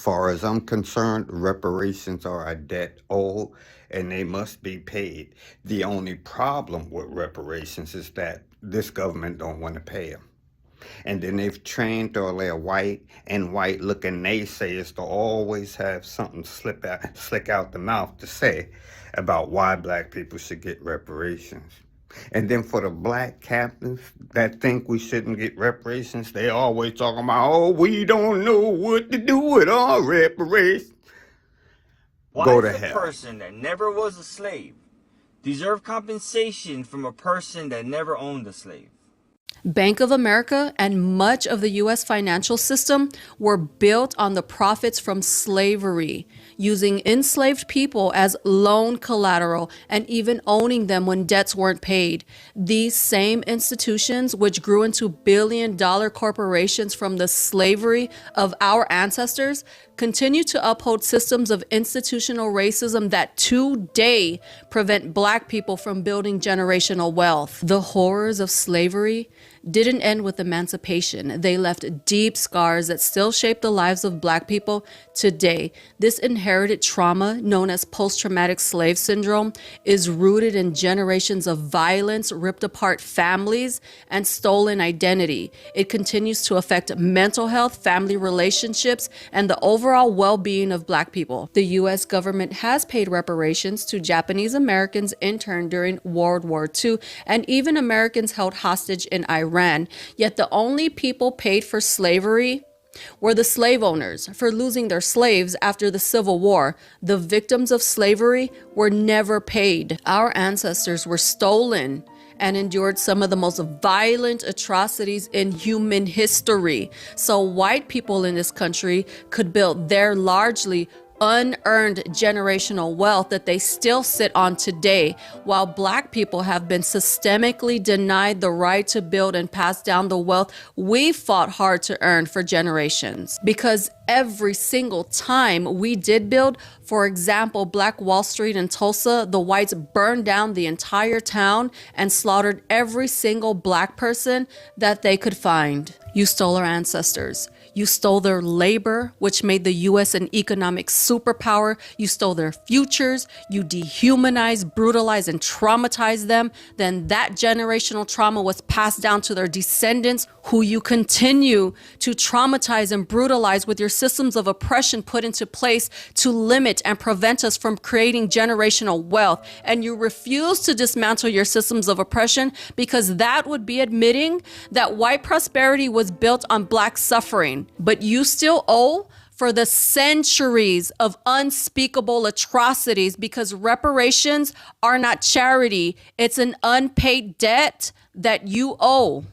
far as I'm concerned, reparations are a debt owed and they must be paid. The only problem with reparations is that this government don't want to pay them. And then they've trained all their white and white looking naysayers to always have something slick out the mouth to say about why black people should get reparations. And then for the black captains that think we shouldn't get reparations, they always talking about, oh, we don't know what to do with our reparations. Go to hell. Why does a person that never was a slave deserve compensation from a person that never owned a slave? Bank of America and much of the U.S. financial system were built on the profits from slavery, using enslaved people as loan collateral and even owning them when debts weren't paid. These same institutions, which grew into billion-dollar corporations from the slavery of our ancestors, continue to uphold systems of institutional racism that today prevent black people from building generational wealth. The horrors of slavery didn't end with emancipation. They left deep scars that still shape the lives of black people today. This inherited trauma, known as post-traumatic slave syndrome, is rooted in generations of violence, ripped apart families, and stolen identity. It continues to affect mental health, family relationships, and the overall well-being of black people. The U.S. government has paid reparations to Japanese Americans interned during World War II and even Americans held hostage in Iran. Yet the only people paid for slavery were the slave owners for losing their slaves after the Civil War. The victims of slavery were never paid. Our ancestors were stolen and endured some of the most violent atrocities in human history. So white people in this country could build their largely unearned generational wealth that they still sit on today, while black people have been systemically denied the right to build and pass down the wealth we fought hard to earn for generations. Because every single time we did build, for example, Black Wall Street in Tulsa, the whites burned down the entire town and slaughtered every single black person that they could find. You stole our ancestors. You stole their labor, which made the U.S. an economic superpower. You stole their futures. You dehumanized, brutalized, and traumatized them. Then that generational trauma was passed down to their descendants, who you continue to traumatize and brutalize with your systems of oppression put into place to limit and prevent us from creating generational wealth. And you refuse to dismantle your systems of oppression because that would be admitting that white prosperity was built on black suffering. But you still owe for the centuries of unspeakable atrocities, because reparations are not charity. It's an unpaid debt that you owe.